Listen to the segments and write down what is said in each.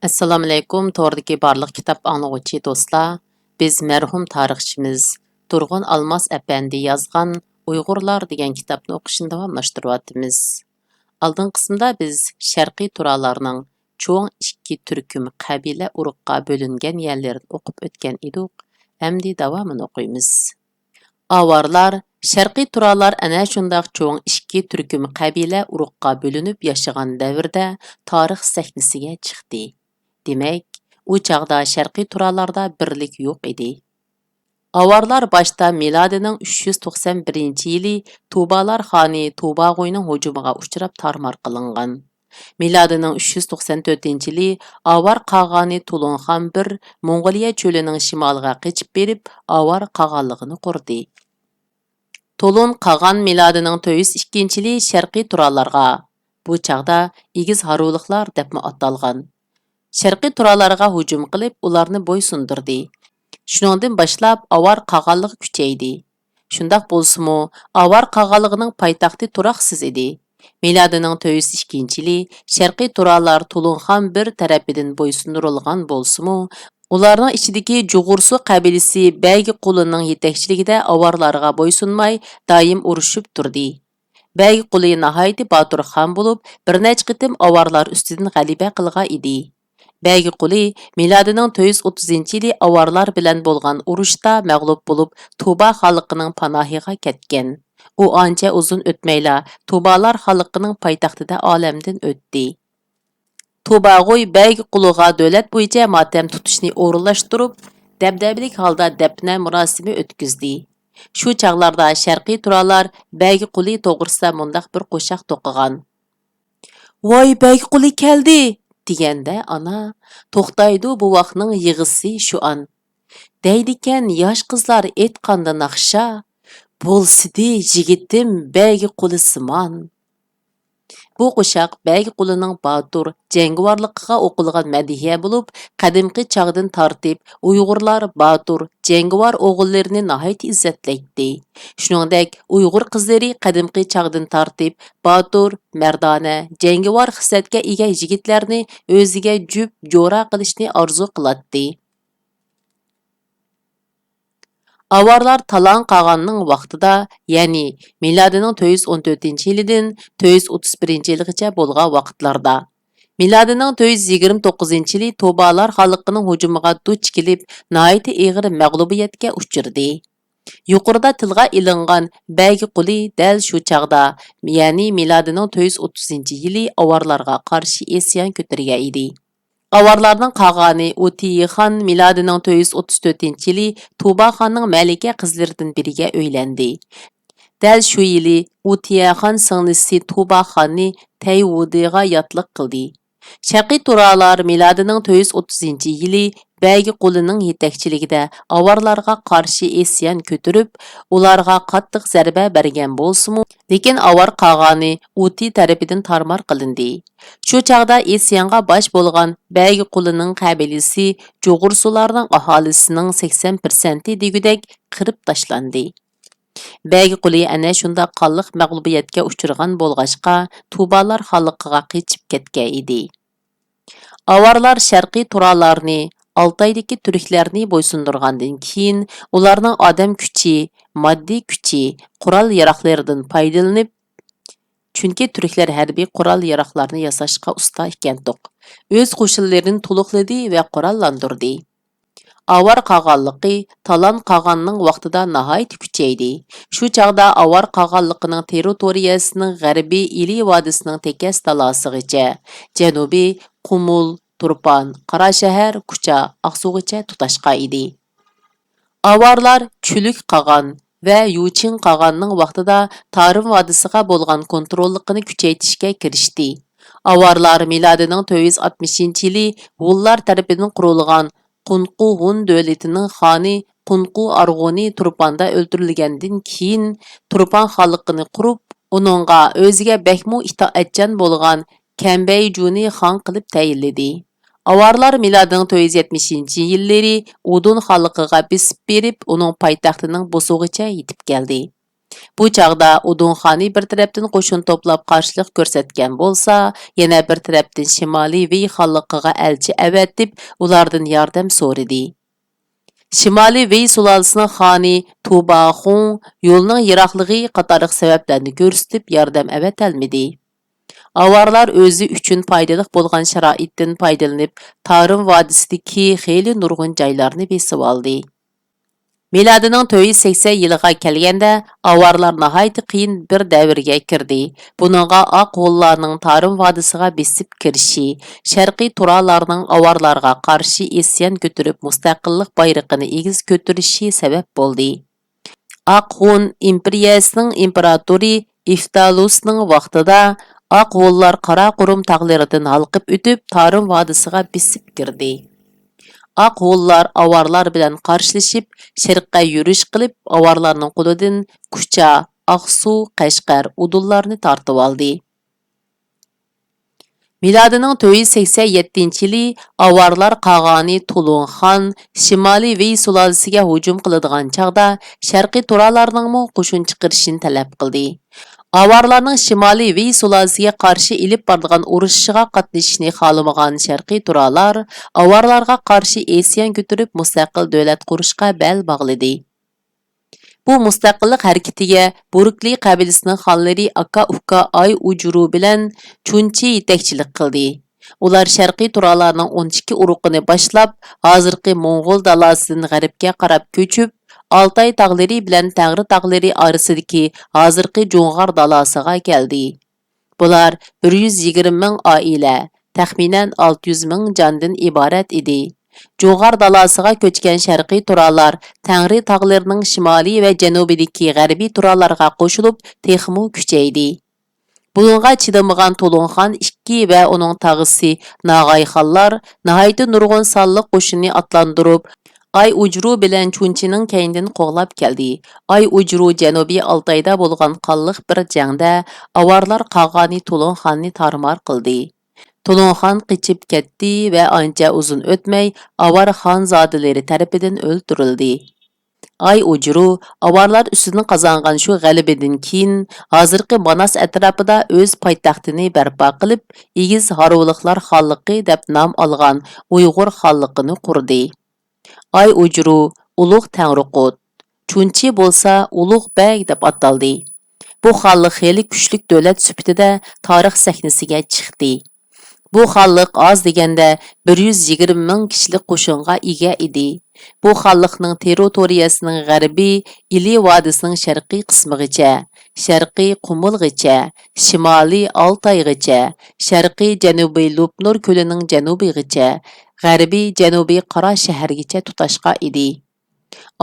Assalamu alaykum, tordagi barliq kitob anglag'uvchi do'stlar. Biz marhum tarixchimiz Turg'un Almas apandi yozgan Uyg'urlar degan kitobni o'qishni davomlashtiryapmiz. Oldin qismda biz Sharqiy Turalarning cho'ng ikki turkum qabila urug'ga bo'lingan yerlarini o'qib o'tgan edik. Endi davomini o'qiymiz. Avarlar Sharqiy Turalar ana shundaq cho'ng ikki turkum qabila urug'ga bo'linib yashagan davrda tarix sahnasiga chiqdi. Demek, u çağda Şərqi Turalarda birlik yo'q edi. Avarlar başta miladining 391 yili Tubalar xoni Tubag'oyning hujumiga uchrab tarmar qilingan. Miladining 394 yili Avar qag'ani Tulunxon bir Mong'oliya cho'lining shimoliga qechib berib, Avar qag'anligini qurdi. Tulun qag'an miladining 402 yili Şərqi Turalarga, bu çağda Igiz Haruliqlar debmi atalgan. Şərqi Turalarga hücum qilib, ularni bo'ysundurdi. Shuningdan boshlab Avar qag'anligi kuchaydi. Shundaq bo'lsa-mu, Avar qag'anligining poytaxti turaqsiz edi. Miladining 402-yili Şərqi Turalar Tulunxon bir tarafidan bo'ysundirilgan bo'lsa-mu, ularning ichidagi Jug'ursu qabilasi Bəygi Qulining yetakchiligida Avarlarga bo'ysunmay, doim urushib turdi. Bəygi Quli nihoyat botir xon bo'lib, bir necha qitim Avarlar ustidan g'alaba qilgan edi. Bəygi Quli miladining 430-yili Avarlar bilan bo'lgan urushda mag'lub bo'lib, Tuba xalqining panohiga ketgan. U ancha uzun o'tmayla Tubalar xalqining poytaxtida olamdan o'tdi. Tubag'oy Bəygi Quliga davlat bo'yicha motam tutishni o'rinlashtirib, dabdabalik holda dafna murosimi o'tkazdi. Shu chaqlarda Sharqiy Turalar Bəygi Quli to'g'risida mundaq bir qo'shiq to'qigan. Voy Bəygi Quli keldi! Degende ana, to'xtaydi buvaqning yig'isi shu an. Deydikan yosh qizlar etqanda naqsha, bo'lsidi yigitim Bəygi Quli simon. Bu qo'shiq Bəygi Qulining botur, jangovarligiga o'qilgan madihiya bo'lib, qadimgi chog'dan tortib Uyg'urlar botur, jangovar o'g'illarini nihoyat izzatlaydi. Shuningdek, Uyg'ur qizlari qadimgi chog'dan tortib botur, mardona, jangovar xislatga ega yigitlarni o'ziga jup jo'ra qilishni orzu qiladi. Avarlar Talan qag'anning vaqtida, ya'ni miladining 414-yilidan 431-yilgacha bo'lgan vaqtlarda, miladining 429-yili Tubalar xalqining hujumiga duch kelib, nihoyat og'ir mag'lubiyatga uchirdi. Yuqorida tilga ilingan Bəygi Quli dal shu chaqda, ya'ni miladining 430-yili Avarlarga qarshi isyon ko'targan edi. Avarlarning qag'ani Utiye xon miladining 434-yili Tuba xonning malika qizlaridan biriga uylendi. Dal shu yili Utiye xon singlisi Tuba xonni Tayvudiga yotliq qildi. Sharqiy Turalar miladining 430-yili Bəygi Qulining yetakchiligida Avarlarga qarshi isyon ko'tarib, ularga qattiq zarba bergan bo'lsa-mu, lekin Avar qag'ani Uti tarafidan tarmar qilindi. Shu chaqda isyonga bosh bo'lgan Bəygi Qulining qabilasi Jug'ursularning aholisining 80% degudek qirib tashlandi. Bəygi Quli ana shunda qonliq mag'lubiyatga uchirgan bo'lg'achqa Tubalar xalqiga qechib ketgan edi. Avarlar Sharqiy Turalarni Altaydagi turklarni bo'ysundurgandan keyin ularning odam kuchi, moddiy kuchi, qurol yaroqlaridan foydalanib, chunki turklar harbiy qurol yaroqlarni yasashga usta ekandiq, o'z qo'shinlarini to'liqladi va qurollantirdi. Avar qag'anligi Talan qag'anning vaqtida nihoyat kuchaydi. Shu chaqda Avar qag'anligining territoriyasining g'arbiy Ili vodisining tekas talosigacha, janubiy Qumul, Turpan, Qarashahar, Kucha, Aqsugacha tutashqa edi. Avarlar Chuluk qag'an va Yuchin qag'anning vaqtida Tarim vodisiga bo'lgan kontrolligini kuchaytirishga kirishdi. Avarlar miladining 460-yili Hunlar tarafidan qurilgan Qunqu Hun davlatining xoni Qunqu Arg'uni Turpanda o'ldirilgandan keyin Turpan xalqini qurib, uningga o'ziga bakmu itoatchan bo'lgan Kambay-Juni xon qilib tayinladi. Avarlar miladining 470-yillari Udun xalqiga bisib berib, uning poytaxtining Bosug'icha yetib keldi. Bu çağda Udunxani bir tarafdan qo'shin to'plab qarshilik ko'rsatgan bo'lsa, yana bir tarafdan Shimoliy Vey xalqiga elchi avatib, ulardan yordam so'radi. Shimoliy Vey sulolasining xoni Tubaxun yo'lning yiroqligi qatoriq sabablarni ko'rsatib yordam avatolmadi. Avarlar o'zi uchun foydali bo'lgan sharoitdan foydalanib, Tarim vodisidagi xeyli nurg'un joylarni besib oldi. Miladining 480 yiliga kelganda avarlar nihoyat qiyin bir davrga kirdi. Buningga oq g'ullarning Tarim vodisiga besib kirishi, sharqiy turalarning avarlarga qarshi isyon ko'tarib mustaqillik bayrog'ini egiz ko'tarishi sabab bo'ldi. Oq Hun imperiyasining imperatori Iftalusning vaqtida oq g'ullar Qaraqurum tog'laridan halqib o'tib Tarim vodisiga besib kirdi. Oq g'ullar avarlar bilan qarshilashib, sharqqa yurish qilib, avarlarning qo'lidan Kucha, Aqsu, Qashqar, Udullarni tortib oldi. Miladining 487-yili avarlar qag'oni Tulunxon Shimoliy Vey sulolasiga hujum qiladigan chaqda sharqiy turalarning qo'shin chiqarishini talab qildi. Avarlarning Shimoliy Vey sulolasiga qarshi ilib boradigan urushiga qatnashishni xohlamagan sharqiy turalar avarlarga qarshi isyon ko'tarib mustaqil davlat qurishga bel bog'ladi. Bu mustaqillik harakatiga Burukli qabilasining xonlari aka-uka Ay Ujuru bilan Chunchi yetakchilik qildi. Ular sharqiy turalarning 12 uruqini boshlab, hozirgi Mo'ng'ul dalasidan g'arbga qarab ko'chib, Altay tog'lari bilan Tangri tog'lari orasidagi hozirgi Jo'ng'ar dalasiga keldi. Bular 120 ming oila, taxminan 600 ming jondan iborat edi. Jo'ng'ar dalasiga ko'chgan sharqiy turalar Tangri tog'larining shimoliy va janubidagi g'arbiy turalarga qo'shilib, texmu kuchaydi. Buningga chidamagan Tulunxon 2 va uning tog'isi Nag'ayxonlar nihoyat nurg'un sonli qo'shinni otlantirib, Ay Ujru bilan Chunchining keynidan qo'g'lab keldi. Ay Ujru janubiy Altayda bo'lgan qonliq bir jangda avarlar qag'oni Tulunxonni tarmar qildi. Tulunxon qichib ketdi va ancha uzun o'tmay avar xonzodalari tarafidan o'ldirildi. Ay Ujru avarlar ustidan qozongan shu g'alabadan keyin hozirgi Manas atrofida o'z poytaxtini barpo qilib, egiz Haruliqlar xonligi deb nom olgan Uyg'ur xonligini qurdi. Ay Ujru Ulug' Tangriqut, Chunchi bo'lsa Ulug' Bey deb ataldi. Bu xonlik xeyli kuchli davlat sifatida tarix sahnasiga chiqdi. Bu xonlik oz deganda 120 ming kishilik qo'shinga ega edi. Bu xonlikning territoriyasining g'arbiy Ili vodisining sharqiy qismigacha, sharqiy Qumulgacha, shimoliy Altaygacha, sharqiy janubiy Lupnur ko'lining janubigacha, g'arbiy janubiy Qara shahargacha tutashqa edi.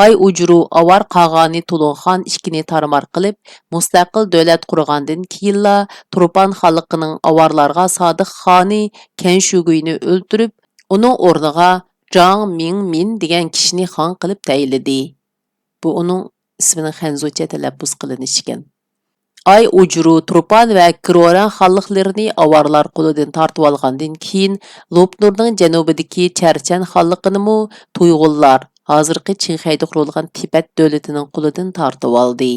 Ay Ujru avar qag'oni Tulunxon 2ni tarmar qilib, mustaqil davlat qurgandan keyinla Turpan xalqining avarlarga sodiq xoni Kenshuguyni o'ldirib, uning o'rniga Zhang Mingmin degan kishini xon qilib tayinladi. Bu uning ismini xanzucha talaffuz qilinishi ekan. Ay Ujru Turpan va Kiroran xonliklarini avarlar qo'lidan tortib olgandan keyin Lopnurning janubidagi Charchan xonligini Tuyg'unlar hozirgi Qinxayda qurilgan Tibet davlatining qo'lidan tortib oldi.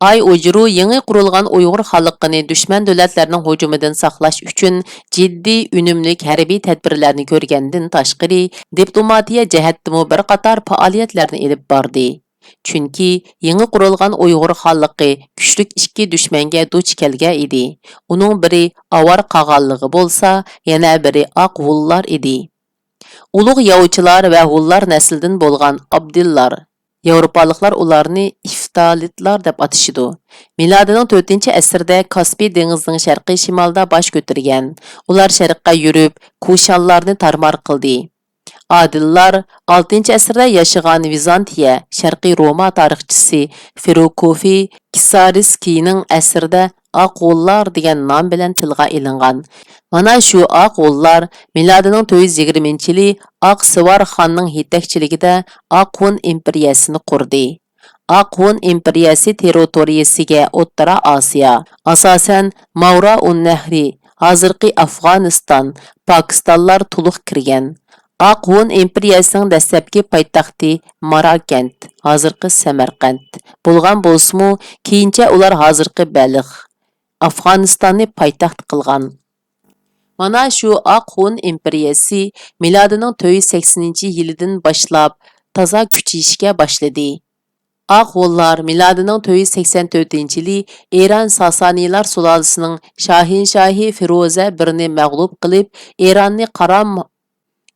Ay Ujru yangi qurilgan Uyg'ur xalqini dushman davlatlarning hujumidan saqlash uchun jiddiy, unumlik harbiy tadbirlarni ko'rgandan tashqari, diplomatiya jihatdan bir qator faoliyatlarni olib bordi. Chunki yangi qurilgan Uyg'ur xalqi kuchli ikki dushmanga duch kelgan edi. Uning biri avar qag'anligi bo'lsa, yana biri oq g'ullar edi. Ulug' yovchilar va g'ullar naslidan bo'lgan Abdillar, Yevropaliklar ularni iftalitlar deb atashidi. Milodining 4-asrda Kaspiy dengizining sharqiy shimolida bosh ko'targan. Ular sharqqa yurib, Kushanlarni tarmar qildi. Adillar 6-asrda yashagan Vizantiya, sharqiy Roma tarixchisi Firukofi Kisariskining asrida Aqullar degan nom bilan tilga ilingan. Mana shu Aqullar milodining 420-yili Aqsivar xonning yetakchiligida Aqun imperiyasini qurdi. Aqun imperiyasi territoriyasiga O'rta Osiyo, asosan Mavra-un-Nahri, hozirgi Afg'oniston, Pokistonlar to'liq kirgan. Ақ Hun imperiyasining dastlabki poytaxti Marakent, hozirgi Samarqand bo'lgan bo'lsa-mu, keyincha ular hozirgi Baliq, Afg'onistonni poytaxt qilgan. Mana shu Ақ Hun imperiyasi milodining 480-yilidan boshlab toza kuchayishga boshladi. Ақ Hunlar milodining 484-yili Eron Sasaniylar sulolasining shohinshohi Firoza Birni mag'lub qilib,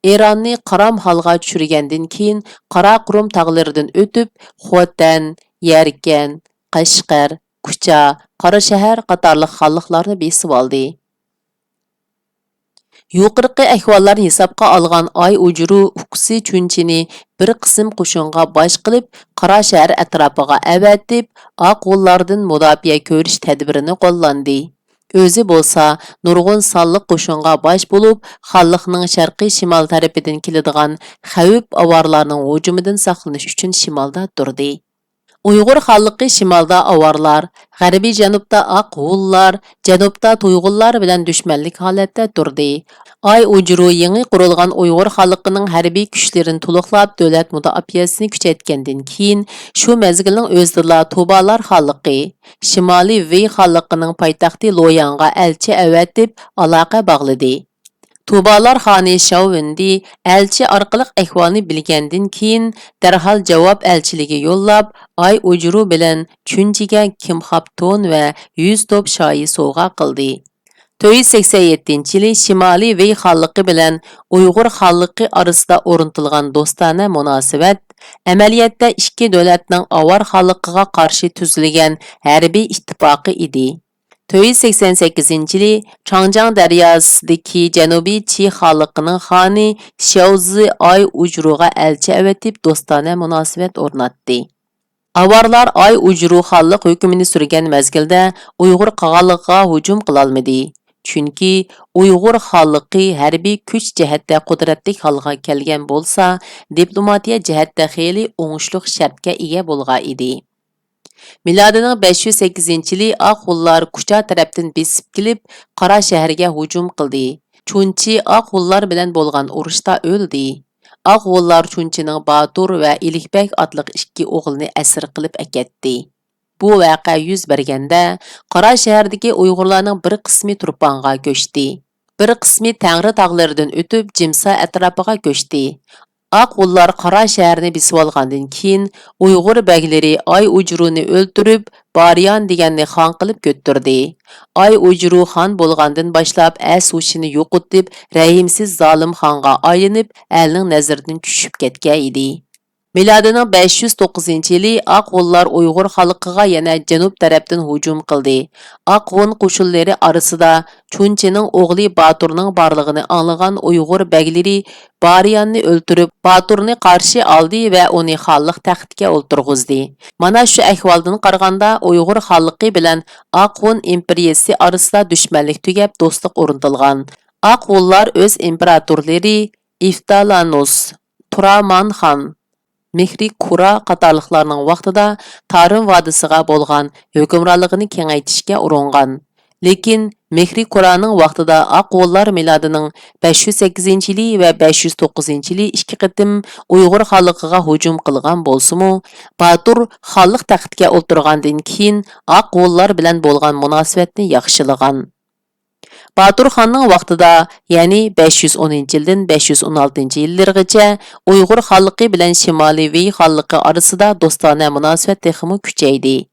Eronning qaram holga tushirgandan keyin Qaraqo'rim tog'laridan o'tib, Xotan, Yarkan, Qashqar, Kucha, Qorashahar qatorliq xonliqlarni besib oldi. Yuqorqi ahvollarni hisobga olgan Ay Ujru Uqsi Chunchini bir qism qo'shinga bosh qilib, Qorashahar atrofiga avatib, Ақ Hunlardan mudofaa ko'rish tadbirini qo'llandi. O'zi bo'lsa, nurg'un sonliq qo'shinga bosh bo'lib, xonliqning sharqiy shimol tarafidan keladigan xavf avorlarning hujumidan saqlanish uchun shimolda turdi. Uyg'ur xalqi shimolda avorlar, g'arbiy janubda Ақ Hunlar, janubda Tuyg'unlar bilan dushmanlik holatda turdi. Ay Ujru yangi qurilgan Uyg'ur xalqining harbiy kuchlarini to'liqlab davlat mudofaasini kuchaytgandan keyin shu mezgilning o'zida Tubalar xalqi Shimoliy Vey xalqining poytaxti Loyanga elchi avatib aloqa bog'ladi. Tubalar xoni Shavindi elchi orqali ahvolni bilgandan keyin darhol javob elchiligi yo'llab, Ay Ujru bilan Chunjiga Kimxapton va 100 top shoyi sovg'a qildi. 487-yili Shimoliy Vey xalqi bilan Uyg'ur xalqi orasida o'rnatilgan do'stona munosabat amaliyotda ikki davlatning avar xalqiga qarshi tuzilgan harbiy ittifoqi edi. 488-yili Changjiang daryosidagi Janubiy Chi xalqining xoni Xiaozi Ay Ujruga elchi avatib do'stona munosabat o'rnatdi. Avarlar Ay Ujru xalq hukmini surgan mezgilda Uyg'ur qog'aligiga hujum qilolmadi. Chunki Uyg'ur xalqi harbiy kuch jihatda qudratli holga kelgan bo'lsa, diplomatiya jihatda xeyli o'ngishli shartga ega bo'lgan edi. Milodining 508-yili Ақ Hunlar Kucha tarafdan besib kelib, Qora shaharga hujum qildi. Chunchi Ақ Hunlar bilan bo'lgan urushda o'ldi. Ақ Hunlar Chunchining Batur va Ilikbek otliq ikki o'g'lini asir qilib aketdi. Bu voqea yuz berganda, Qora shahardagi Uyg'urlarning bir qismi Turponga ko'chdi. Bir qismi Tangri tog'laridan o'tib Jimsa atrofiga ko'chdi. Ақ Hunlar Qora shaharni besib olgandan keyin Uyg'ur baglari Ay Ujruni o'ltirib, Baryan deganni xon qilib ko'ttirdi. Ay Ujru xon bo'lgandan boshlab as-hushini yo'qotib, rahimsiz zolim xonga aylanib, elning nazaridan tushib ketgan edi. Milodining 509-yili Ақ Hunlar Uyg'ur xalqiga yana janub tarafdan hujum qildi. Ақ Hun qo'shinlari orasida Chunchining o'g'li Baturning borlig'ini anglagan Uyg'ur baglari Baryanni o'ltirib, Baturni qarshi oldi va uni xonlik taxtiga o'ltirg'izdi. Mana shu ahvoldan qaraganda Uyg'ur xalqi bilan Ақ Hun imperiyasi orasida dushmanlik tugab, do'stlik o'rnatilgan. Ақ Hunlar o'z imperatorlari Iftalanus, Turamanxon, Mehri Kura qatorliqlarning vaqtida Tarim vodisiga bo'lgan hukmronligini kengaytirishga uringan. Lekin Mehri Kuraning vaqtida Ақ Hunlar milodining 508-yili va 509-yili ikki qitim Uyg'ur xalqiga hujum qilgan bo'lsa-mu, Batur xonlik taxtga o'tirgandan keyin Ақ Hunlar bilan bo'lgan munosabatni yaxshilagan. Batur xonning vaqtida, ya'ni 510-yildan 516-yillargacha Uyg'ur xalqi bilan Shimoliy Vey xalqi orasida do'stona munosabat texmi kuchaydi.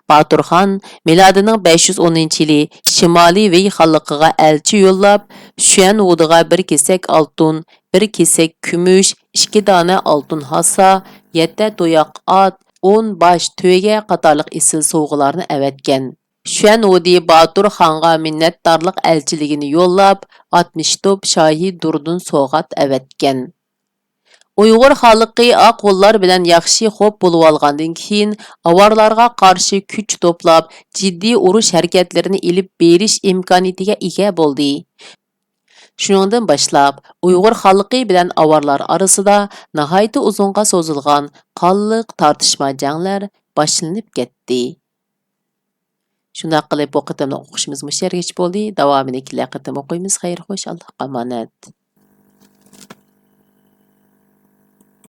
Batur xon milodining 510-yili Shimoliy Vey xalqiga elchi yo'llab, Xuanwudiga bir kesak oltin, bir kesak kumush, 2 dona oltin hassa, 7 to'yoq ot, 10 bosh to'yga qatorliq isil sovg'alarni avatgan. Xuanwudi Batur xonga minnatdorlik elchiligini yo'llab, 60 top shohi durdun so'g'at avatgan. Uyg'ur xalqi Ақ Hunlar bilan yaxshi xo'p bo'lib olgandan keyin avarlarga qarshi kuch to'plab, jiddiy urush harakatlarini ilib berish imkoniyatiga ega bo'ldi. Shuningdan boshlab, Uyg'ur xalqi bilan avarlar orasida nihoyat uzunga so'zilgan qonliq tortishma janglar boshlanib ketdi. Shunday qilib bu qitimni o'qishimiz musharrach bo'ldi. Davomini kelgan qitim o'qiymiz. Xayr xo'sh, Allohga omonat.